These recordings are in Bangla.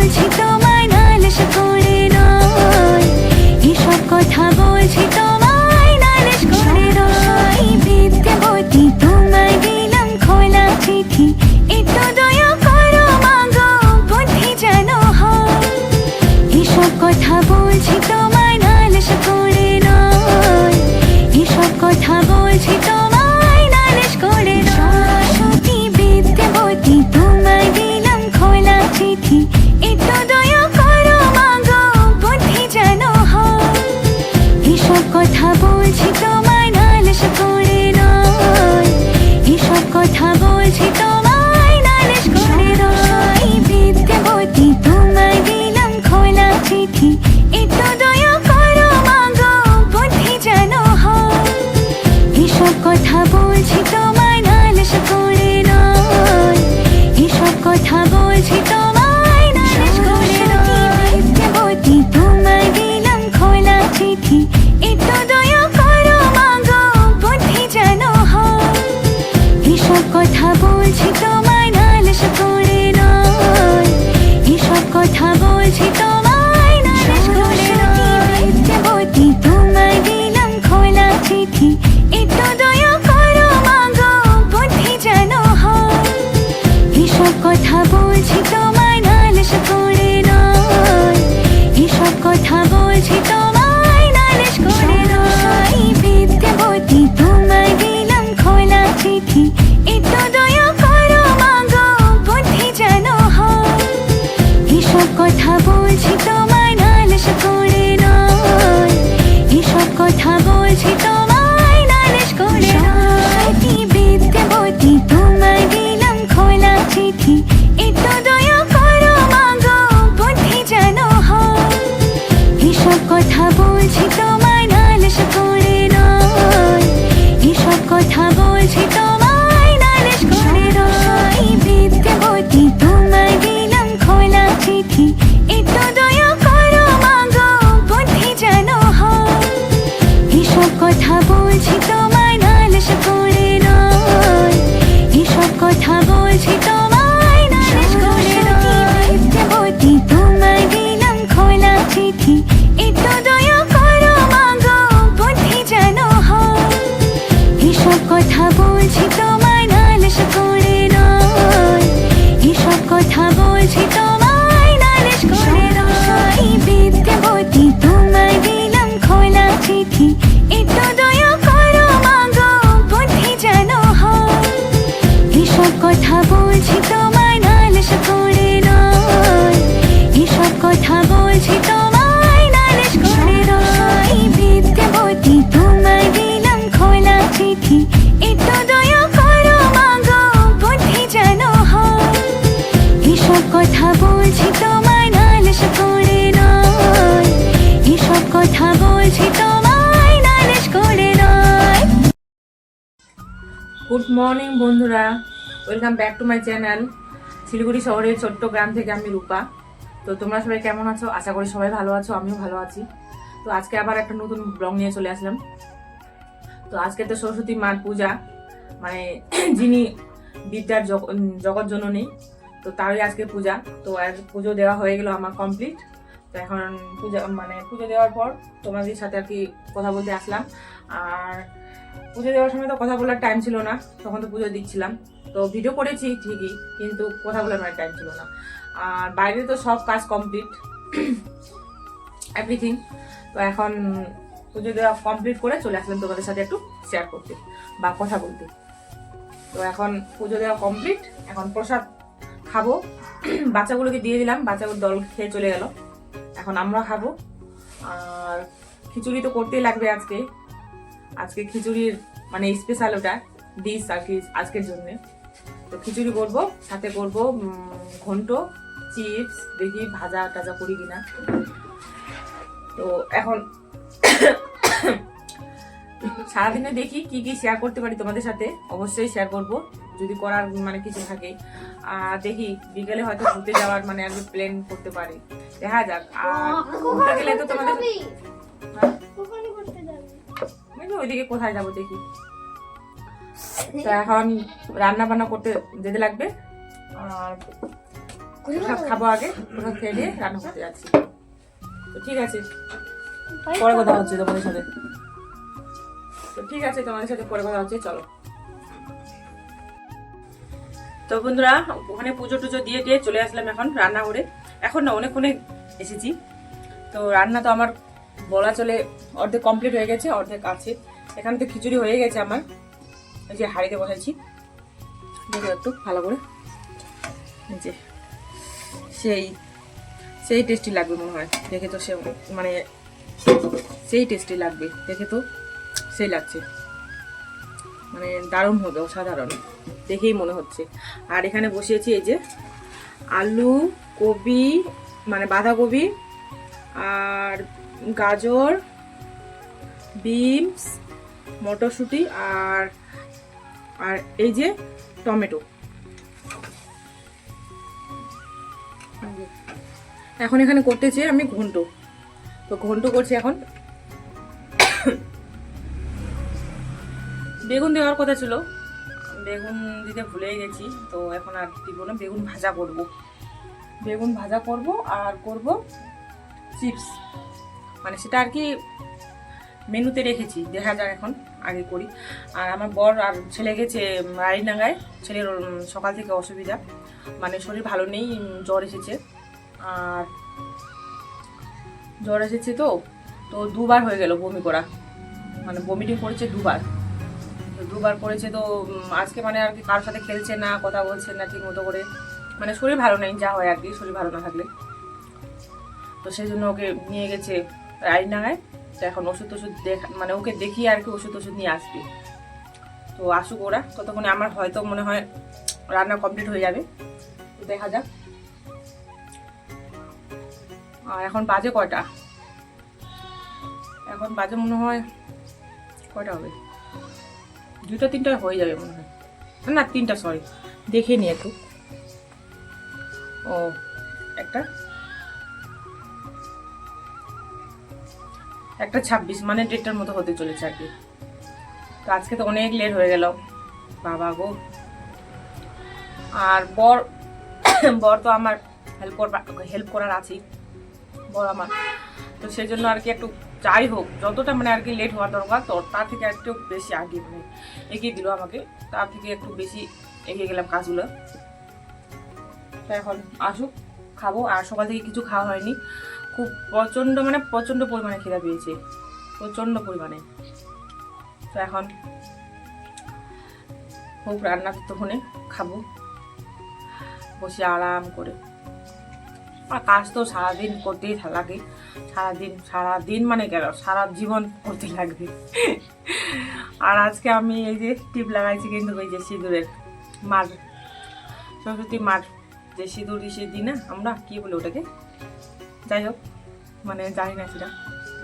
বলছি তোমায় নালিশ করে নয়, এসব কথা বলছি তোমায় নালিশ করে নয়। বিদ্যাবতী তোমায় দিলাম খোলা চিঠি, একটু দয়া করো মাগো বুদ্ধি যেন হয়। এসব কথা বলছি তোমায় নালিশ করে নয়, এসব কথা বলছি তোমায় নালিশ করে নয়। সতী বিদ্যাবতী তোমায় দিলাম খোলা চিঠি, একটু দয়া করো মাগো বুদ্ধি যেন হয়। এসব কথা বলছি তোমায় নালিশ করে নয়, এসব কথা বলছি তোমায় নালিশ করে নয়। বিদ্যাবতী তোমায় দিলাম খোলা চিঠি, একটু দয়া করো মাগো বুদ্ধি যেন হয়। এসব কথা বলছি তোমায় নালিশ করে নয়, এসব কথা বলছি তোমায় নালিশ করে নয়। বিদ্যাবতী তোমায় দিলাম খোলা চিঠি, একটু দয়া করো মাগো বুদ্ধি যেন হয়। এসব কথা বলছি তোমায় নালিশ করে নয়, এসব কথা বলছি তোমায় নালিশ করে নয়। বিদ্যাবতী তোমায় দিলাম খোলা চিঠি, একটু দয়া করো মাগো বুদ্ধি যেন হয়। এসব কথা বলছি তোমায় নালিশ করে নয়, এসব কথা বলছি তোমায় নালিশ করে নয়। বিদ্যাবতী তোমায় দিলাম খোলা চিঠি, একটু দয়া করো মাগো বুদ্ধি যেন হয়। এসব কথা বলছি তোমায় নালিশ করে নয়, এসব কথা বলছি তোমায় নালিশ করে নয়। বিদ্যাবতী তোমায় দিলাম খোলা চিঠি, একটু দয়া করো মাগো বুদ্ধি যেন হয়। এসব কথা বলছি তোমায় নালিশ করে নয়, এসব কথা বলছি তোমায় নালিশ করে নয়। বিদ্যাবতী তোমায় দিলাম খোলা চিঠি, একটু দয়া করো মাগো বুদ্ধি যেন হয়। এসব কথা বলছি তোমায় নালিশ করে নয়, এসব কথা বলছি তোমায় নালিশ করে নয়। বিদ্যাবতী তোমায় দিলাম খোলা চিঠি, একটু দয়া করো মাগো বুদ্ধি যেন হয়। এসব কথা বলছি তোমায় নালিশ করে নয়, এসব কথা বলছি তোমায় নালিশ করে নয়। বিদ্যাবতী তোমায় দিলাম খোলা চিঠি, একটু দয়া করো মাগো বুদ্ধি যেন হয়। এসব কথা বলছি তোমায় নালিশ করে নয়, এসব কথা বলছি তোমায় নালিশ করে নয়। বিদ্যাবতী তোমায় দিলাম খোলা চিঠি, একটু দয়া করো মাগো বুদ্ধি যেন হয়। এসব কথা বলছি তোমায় নালিশ করে নয়, এসব কথা বলছি তোমায় নালিশ করে নয়। গুড মর্নিং বন্ধুরা, welcome back to my channel. Siliguri শহরের ছোট্ট গ্রাম থেকে আমি রূপা। তো তোমরা সবাই কেমন আছো? আশা করি সবাই ভালো আছো, আমিও ভালো আছি। তো আজকে আবার একটা নতুন ব্লগ নিয়ে চলে আসলাম। তো আজকে তো সরস্বতী মার পূজা, মানে যিনি বিদ্যার জগৎ জননী, তো তারই আজকে পূজা। তো আর পুজো দেওয়া হয়ে গেল আমার কমপ্লিট। তো এখন পুজো দেওয়ার পর তোমাদের সাথে আর কি কথা বলতে আসলাম। আর পুজো দেওয়ার সময় তো কথা বলার টাইম ছিল না, তখন তো পুজো দিচ্ছিলাম। তো ভিডিও করেছি ঠিকই, কিন্তু কথা বলার আমার টাইম ছিল না। আর বাইরে তো সব কাজ কমপ্লিট, এভরিথিং। তো এখন পুজো দেওয়া কমপ্লিট করে চলে আসলাম তোমাদের সাথে একটু শেয়ার করতে বা কথা বলতে। তো এখন পুজো দেওয়া কমপ্লিট, এখন প্রসাদ খাবো। বাচ্চাগুলোকে দিয়ে দিলাম, বাচ্চাগুলো দল খেয়ে চলে গেল, এখন আমরা খাবো। আর খিচুড়ি তো করতেই লাগবে আজকে। আজকে খিচুড়ির মানে স্পেশাল ওটা ডিশ আর কি আজকের জন্য। তো খিচুড়ি করবো, সাথে করবো ঘন্ট, চিপস, দেখি ভাজা টাজা করি কিনা। তো এখন সারাদিনে দেখি কি কি শেয়ার করতে পারি তোমাদের সাথে, অবশ্যই শেয়ার করব যদি করার মানে কিছু থাকে। আর দেখি বিকেলে হয়তো ঘুরতে যাওয়ার মানে আগে প্ল্যান করতে পারি, দেখা যাক। আর ঘুরতে গেলে তো তোমাদের ওইদিকে কোথায় যাবো দেখি। তো এখন রান্না বান্না করতে যেতে লাগবে। আর প্রসাদ খাবো আগে, প্রসাদ খেয়ে দিয়ে রান্না করতে যাচ্ছি। তো ঠিক আছে, পরে কথা হচ্ছে তোমাদের সাথে। তো ঠিক আছে, তোমাদের সাথে পরে কথা হচ্ছে, চলো। তো বন্ধুরা, ওখানে পুজো টুজো দিয়ে দিয়ে চলে আসলাম এখন রান্না করে। এখন না, অনেকক্ষণে এসেছি। তো রান্না তো আমার বলা চলে অর্ধেক কমপ্লিট হয়ে গেছে, অর্ধেক আছে। এখানে তো খিচুড়ি হয়ে গেছে আমার, এই যে হাঁড়িতে বসাইছি, দেখো একটু ভালো করে। যে সেই সেই টেস্টি লাগবে মনে হয় দেখে, তো সে মানে সেই টেস্টি লাগবে দেখে, তো সেই লাগছে, মানে দারুণ হবে, অসাধারণ দেখেই মনে হচ্ছে। আর এখানে বসিয়েছি এই যে আলু, কপি, মানে বাঁধাকপি, আর গাজর, বিনস, মটরশুঁটি, আর আর এই যে টমেটো। এখন এখানে করতেছি আমি ঘন্ট। তো ঘন্ট করছি এখন। বেগুন দেওয়ার কথা ছিল, বেগুন দিতে ভুলে গেছি। তো এখন আর দিব না, বেগুন ভাজা করব। বেগুন ভাজা করব আর করব চিপস, মানে সেটা আর কি মেনুতে রেখেছি, দেখা যাক এখন আগে করি। আর আমার বর আর ছেলে গেছে রায়নাগায়। ছেলের সকাল থেকে অসুবিধা, মানে শরীর ভালো নেই, জ্বর এসেছে। আর জ্বর এসেছে তো তো দুবার হয়ে গেল বমি করা, মানে বমিটিং করেছে দুবার করেছে। তো আজকে মানে আর কি কারোর সাথে খেলছে না, কথা বলছে না ঠিক মতো করে, মানে শরীর ভালো নেই, যা হয় আর কি শরীর ভালো না থাকলে। তো সেই জন্য ওকে নিয়ে গেছে রায়নাগায়। তো এখন ওষুধ টষুধ মানে ওকে দেখিয়ে আর কি ওষুধ টষুধ নিয়ে আসবে। তো আসুক ওরা, ততক্ষণে আমার হয়তো মনে হয় রান্না কমপ্লিট হয়ে যাবে। তো দেখা যাক। আর এখন বাজে কয়টা? এখন বাজে মনে হয় কয়টা হবে, 2-3টা হয়ে যাবে মনে হয়, না 3টা, সরি দেখে নি একটু। ও একটা 1:26, মানে 1:30টার মতো হতে চলেছে আর কি। তো আজকে তো অনেক লেট হয়ে গেল বাবা গো। আর বর তো আমার হেল্প করার আছেই, বর আমার। তো সেই জন্য আর কি একটু যাই হোক, যতটা মানে আর কি লেট হওয়া দরকার, তো তার থেকে একটু বেশি আগে মানে এগিয়ে দিল আমাকে, তার থেকে একটু বেশি এগিয়ে গেলাম কাজগুলো। তো এখন আসুক, খাবো। আর সকাল থেকে কিছু খাওয়া হয়নি, খুব প্রচণ্ড পরিমাণে খিদা পেয়েছে, প্রচণ্ড পরিমাণে। তো এখন হোক রান্না, ততক্ষণে খাবো বসে আরাম করে। আর কাজ তো সারাদিন করতেই লাগে, সারাদিন মানে গেল, সারা জীবন করতে লাগবে। আর আজকে আমি এই যে টিপ লাগাইছি, কিন্তু ওই যে সিঁদুরের মার, সরস্বতী মার যে সিঁদুর সে দিই না আমরা, কি বলে ওটাকে, যাই হোক মানে জানি না সেটা,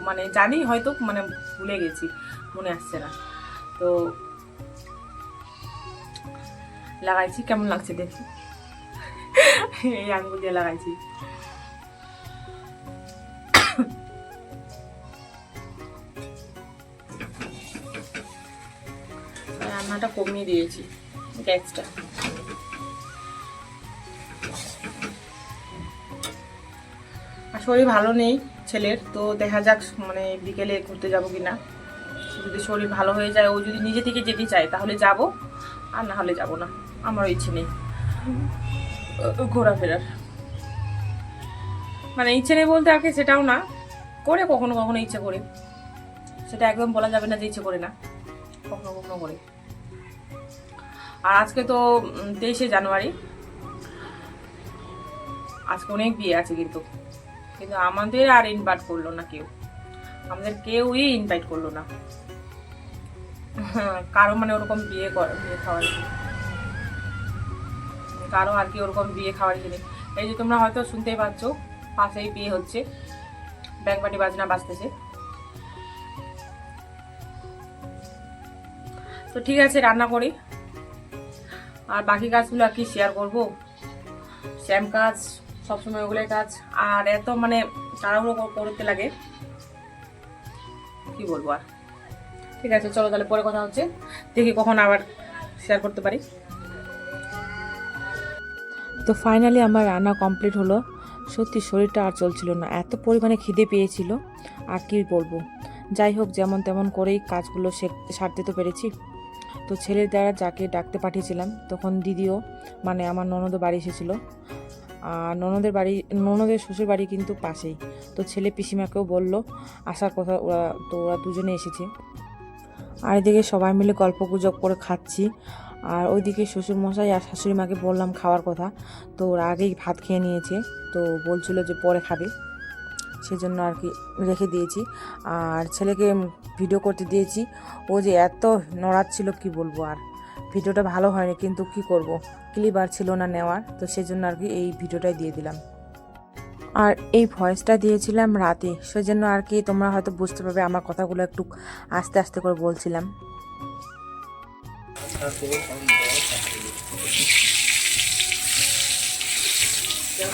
মানে জানি হয়তো, মানে ভুলে গেছি, মনে আসছে না। তো লাগাইছি, কেমন লাগছে দেখি, এই আঙ্গুল দিয়ে লাগাইছি। রান্নাটা কমিয়ে দিয়েছি গ্যাসটা। আর শরীর ভালো নেই ছেলের, তো দেখা যাক মানে বিকেলে ঘুরতে যাবো কিনা। যদি শরীর ভালো হয়ে যায়, ও যদি নিজে থেকে যেতে চায় তাহলে যাব, আর না হলে যাব না। আমারও ইচ্ছে নেই ঘোরাফেরার, মানে ইচ্ছে নেই বলতে আর কি সেটাও না, করে কখনো কখনো ইচ্ছে করে, সেটা একদম বলা যাবে না যে ইচ্ছে করে না, কখনো কখনো করে। আর আজকে তো 23শে জানুয়ারি, আজকে অনেক বিয়ে আছে, কিন্তু আমাদের আর ইনভাইট করলো না কেউ, আমাদের কেউই ইনভাইট করলো না। কারো মানে ওরকম বিয়ে খাওয়ার, কারো আর কি ওরকম বিয়ে খাওয়ার কিনে। এই যে তোমরা হয়তো শুনতেই পাচ্ছ, পাশেই বিয়ে হচ্ছে, ব্যাংবাটি বাজনা বাজতেছে। তো ঠিক আছে, রান্না করি। আর বাকি কাজগুলো আর কি শেয়ার করবো, সেম কাজ সবসময়, ওগুলোর কাজ। আর এত মানে তাড়াহুড়ো করতে লাগে, কি বলবো আর। ঠিক আছে, চলো তাহলে পরে কথা হচ্ছে, দেখি কখন আবার শেয়ার করতে পারি। তো ফাইনালি আমার রান্না কমপ্লিট হলো। সত্যি শরীরটা আর চলছিল না, এত পরিমাণে খিদে পেয়েছিল আর কি বলবো। যাই হোক, যেমন তেমন করেই কাজগুলো সারতে তো পেরেছি। তো ছেলের দ্বারা যাকে ডাকতে পাঠিয়েছিলাম তখন দিদিও মানে আমার ননদও বাড়ি এসেছিল। আর ননদের শ্বশুর বাড়ি কিন্তু পাশেই। তো ছেলে পিসিমাকেও বললো আসার কথা, ওরা দুজনে এসেছে। আর এদিকে সবাই মিলে গল্প গুজব করে খাচ্ছি। আর ওইদিকে শ্বশুরমশাই আর শাশুড়ি মাকে বললাম খাওয়ার কথা, তো ওরা আগেই ভাত খেয়ে নিয়েছে। তো বলছিল যে পরে খাবে, সেজন্য আর কি রেখে দিয়েছি। আর ছেলেকে ভিডিও করতে দিয়েছি, ও যে এত নড়াচ্ছিল কি বলবো। আর ভিডিওটা ভালো হয়নি, কিন্তু কি করব, ক্লিপ ছিল না নেওয়ার, তো সেজন্য আর কি এই ভিডিওটাই দিয়ে দিলাম। আর এই ভয়েসটা দিয়েছিলাম রাতে, সেজন্য আর কি তোমরা হয়তো বুঝতে পারবে আমার কথাগুলো একটু আস্তে আস্তে করে বলছিলাম।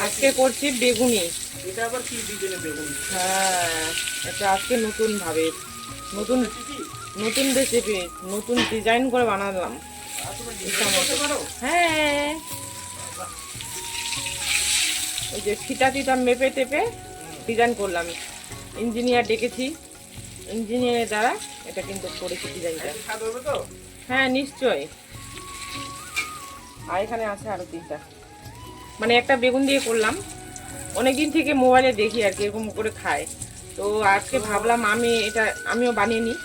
আজকে করছি বেগুনি। এটা আবার কি ডিজাইনে বেগুন? হ্যাঁ, এটা আজকে নতুন ভাবে নতুন রেসিপি, নতুন ডিজাইন করে বানালাম। হ্যাঁ, ওই যে ফিতা মেপে টেপে ডিজাইন করলাম। ইঞ্জিনিয়ার ডেকেছি, ইঞ্জিনিয়ারের দ্বারা এটা কিন্তু করেছি ডিজাইনটা। হ্যাঁ নিশ্চয়ই। আর এখানে আছে আরো 3টা, মানে একটা বেগুন দিয়ে করলাম। অনেকদিন থেকে মোবাইলে দেখি আর কি এরকম করে খায়, তো আজকে ভাবলাম আমিও বানিয়ে নিই।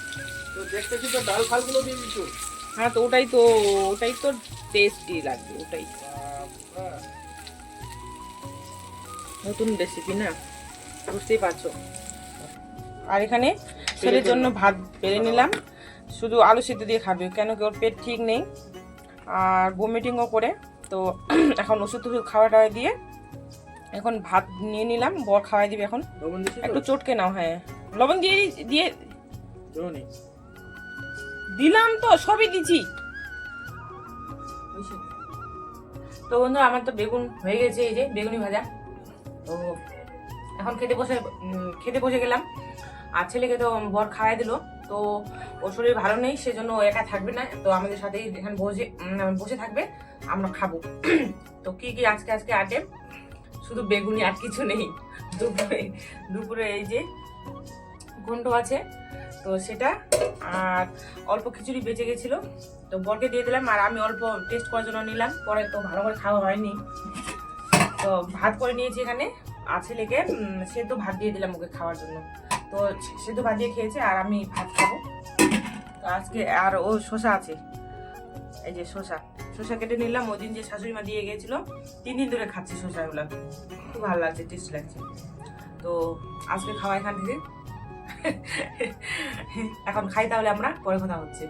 তো দেখতেছি তো ডাল ফালগুলো দিয়ে দিচ্ছ। হ্যাঁ, তো ওটাই তো টেস্টি লাগবে, ওটাই নতুন রেসিপি না, বুঝতেই পারছো। আর এখানে ছেলের জন্য ভাত বেড়ে নিলাম, শুধু আলু সিদ্ধ দিয়ে খাবে, কেন কি ওর পেট ঠিক নেই আর বমিটিংও করে। তো এখন ওষুধ খাওয়া টাওয়া দিয়ে এখন ভাত নিয়ে নিলাম, বর খাওয়াই দিবে এখন। একটু চটকে নাও। হ্যাঁ, লবণ দিয়ে দিলাম, তো সবই দিচ্ছি। তো বন্ধু, আমার তো বেগুন হয়ে গেছে, এই যে বেগুনি ভাজা। তো এখন খেতে বসে গেলাম। আর ছেলেকে তো বর খাওয়াই দিল। তো ওর শরীর ভালো নেই, সেজন্য ও একা থাকবে না, তো আমাদের সাথে এখানে বসে থাকবে, আমরা খাবো। তো কি আজকে আইটেম, শুধু বেগুনি, আর কিছু নেই। দুপুরে এই যে ঘন্ট আছে, তো সেটা, আর অল্প খিচুড়ি বেঁচে গেছিল, তো বরকে দিয়ে দিলাম। আর আমি অল্প টেস্ট করার জন্য নিলাম, পরে তো ভালো করে খাওয়া হয়নি। তো ভাত করে নিয়েছি এখানে, আর ছেলেকে সেদ্ধ ভাত দিয়ে দিলাম ওকে খাওয়ার জন্য। তো সেদ্ধ ভাত দিয়ে খেয়েছে, আর আমি ভাত খাবো। তো আজকে আর ও শসা আছে, এই যে শসা কেটে নিলাম। ওই দিন যে শাশুড়ি মা দিয়ে গিয়েছিল, 3 দিন ধরে খাচ্ছি শসাগুলো, খুব ভালো লাগছে, টেস্ট লাগছে। তো আজকে খাওয়া এখান থেকে। এখন খাই, তাহলে আমরা পরে কথা হচ্ছে।